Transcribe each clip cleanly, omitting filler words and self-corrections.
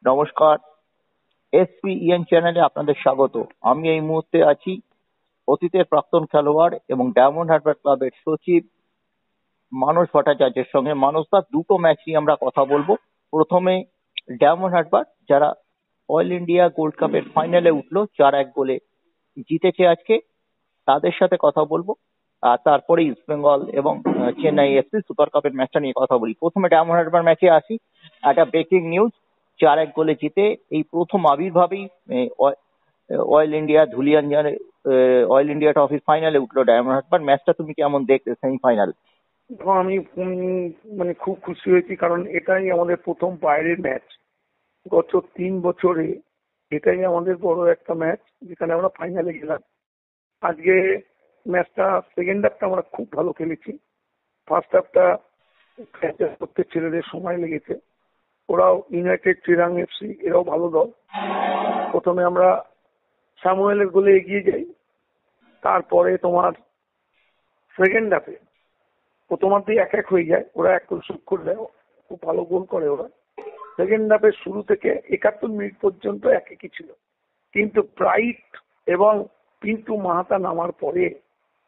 নমস্কার, এসপিইএন চ্যানেলে আপনাদের স্বাগত। আমি এই মুহূর্তে আছি অতীতের প্রাক্তন খেলোয়াড় এবং ডায়মন্ড হারবার ক্লাবের সচিব মানস ভট্টাচার্যের সঙ্গে। মানসদার দুটো ম্যাচ নিয়ে আমরা কথা বলবো। প্রথমে ডায়মন্ড হারবার, যারা অল ইন্ডিয়া গোল্ড কাপের ফাইনালে উঠলো, 4-1 গোলে জিতেছে আজকে, তাদের সাথে কথা বলবো। আর তারপরে ইস্ট বেঙ্গল এবং চেন্নাই এফসি সুপার কাপের ম্যাচটা নিয়ে কথা বলি। প্রথমে ডায়মন্ড হারবার ম্যাচে আসি। একটা ব্রেকিং নিউজ, 4-1 গোলে জিতে এই প্রথম আবির্ভাবেই oil India Dhulian oil India ট্রফির ফাইনালে উঠলো ডায়মন্ড হারবার। ম্যাচটা তুমি কেমন দেখতে, সেমিফাইনাল? আমি মানে খুব খুশি হয়েছি, কারণ এটাই আমাদের প্রথম বাইরের ম্যাচ গত 3 বছরে। এটাই আমাদের বড় একটা ম্যাচ যেখানে আমরা ফাইনালে গেলাম। আজকে ম্যাচটা সেকেন্ড হাফটা আমরা খুব ভালো খেলেছি। ফার্স্ট হাফটা অ্যাডজাস্ট করতে ছেলেদের সময় লেগেছে। ওরাও ইউনাইটেড চিরাং এফসি, এরাও ভালো দল। প্রথমে আমরা স্যামুয়েলের গোলে এগিয়ে যাই, তারপরে তোমার সেকেন্ড হাফে প্রথমার্ধেই 1-1 হয়ে যায়। ওরা 1 গোল শোধ করে দেয়, খুব ভালো গোল করে ওরা। সেকেন্ড হাফের শুরু থেকে 71 মিনিট পর্যন্ত 1-1 ছিল, কিন্তু ব্রাইট এবং পিন্টু মাহাতা নামার পরে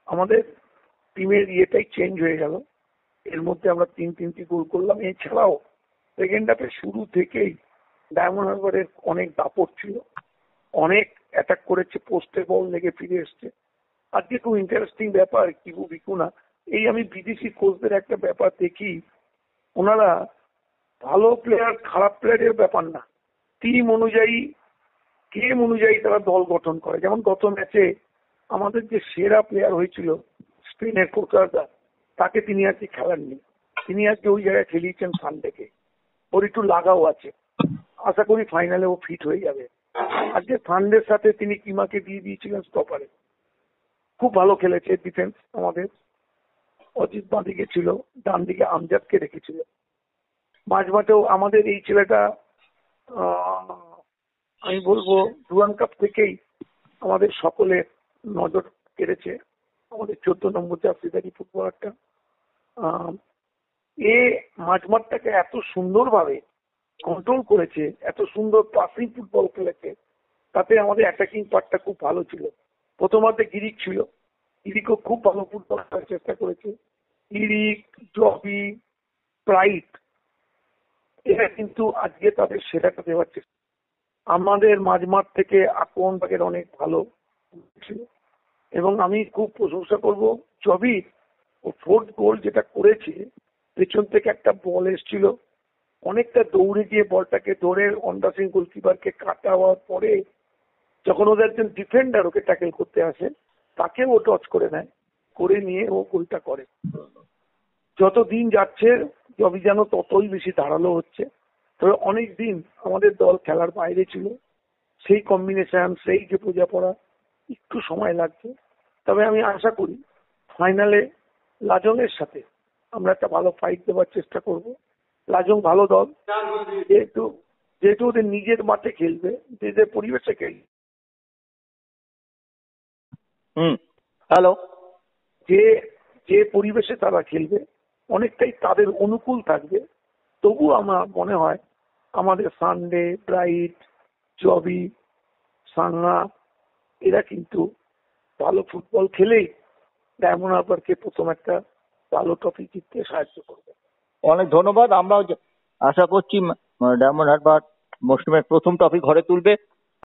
আমাদের টিমের ইয়েটাই চেঞ্জ হয়ে গেল। এর মধ্যে আমরা 3-3টি গোল করলাম। এছাড়াও সেকেন্ড হাফের শুরু থেকেই ডায়মন্ড হারবারের অনেক দাপট ছিল, অনেক অ্যাটাক করেছে, পোস্টে বল লেগে ফিরে এসছে। আজকে খুব ইন্টারেস্টিং ব্যাপার, বিকু না, এই আমি বিদেশি কোচদের একটা ব্যাপার দেখি, ওনারা ভালো প্লেয়ার খারাপ প্লেয়ারের ব্যাপার না, টিম অনুযায়ী গেম অনুযায়ী তারা দল গঠন করে। যেমন গত ম্যাচে আমাদের যে সেরা প্লেয়ার হয়েছিল স্পেনের কোকারদা, তাকে তিনি আজকে খেলাননি। তিনি আজকে ওই জায়গায় খেলিয়েছেন সানডেকে। ওর একটু লাগাও আছে, আশা করি ফাইনালে ও ফিট হয়ে যাবে। আজকে সানডের সাথে তিনি কিমাকে দিয়ে দিয়েছিলেন স্টপারে, খুব ভালো খেলেছে ডিফেন্স আমাদের। অজিত বাঁদিকে ছিল, ডান দিকে আমজাদকে রেখেছিল। মাঝমাঠেও আমাদের এই ছেলেটা আমি বলবো ডুরান্ড কাপ থেকেই আমাদের সকলের নজর কেড়েছে, আমাদের 14 নম্বর জার্সিধারী ফুটবলারটা। এ মাঝমাঠটাকে এত সুন্দরভাবে কন্ট্রোল করেছে, এত সুন্দর পাসিং ফুটবল খেলেছে, তাতে আমাদের অ্যাটাকিং পার্টটা খুব ভালো ছিল। প্রথমার্ধে গিরিক ছিল, গিরিকও খুব ভালো ফুটবল খেলার চেষ্টা করেছে। গিরিক, জবি, প্রাইট, এরা কিন্তু আজকে তাদের সেরাটা দেওয়ার চেষ্টা। আমাদের মাঝমাঠ থেকে আক্রমণ ভাগের অনেক ভালো ছিল এবং আমি খুব প্রশংসা করব জবি। ও 4th গোল যেটা করেছে, পেছন থেকে একটা বল এসেছিল, অনেকটা দৌড়ে গিয়ে বলটাকে ধরে অন্ডার সিং গোলকিপারকে কাটা হওয়ার পরে যখন ওদের একজন ডিফেন্ডার ওকে ট্যাকেল করতে আসে, তাকে ও টচ করে নেয়, করে নিয়ে ও গোলটা করে। যত দিন যাচ্ছে জবি যেন ততই বেশি ধারালো হচ্ছে। তবে অনেক দিন আমাদের দল খেলার বাইরে ছিল, সেই কম্বিনেশন, সেই যে বোঝাপড়া একটু সময় লাগছে। তবে আমি আশা করি ফাইনালে লাজংয়ের সাথে আমরা একটা ভালো ফাইট দেওয়ার চেষ্টা করব। লাজং ভালো দল, যেহেতু ওদের নিজের মাঠে খেলবে, নিজেদের পরিবেশে খেলবে, হ্যালো, যে পরিবেশে তারা খেলবে অনেকটাই তাদের অনুকূল থাকবে। তবু আমার মনে হয় আমাদের সানডে, ব্রাইট, জবি, সাঙ্গা, এরা কিন্তু ভালো ফুটবল খেলেই ডায়মন্ড হারবারকে প্রথম একটা ভালো ট্রফি জিততে সাহায্য করবে। অনেক ধন্যবাদ। আমরাও আশা করছি ডায়মন্ড হারবার মৌসুমের প্রথম ট্রফি ঘরে তুলবে।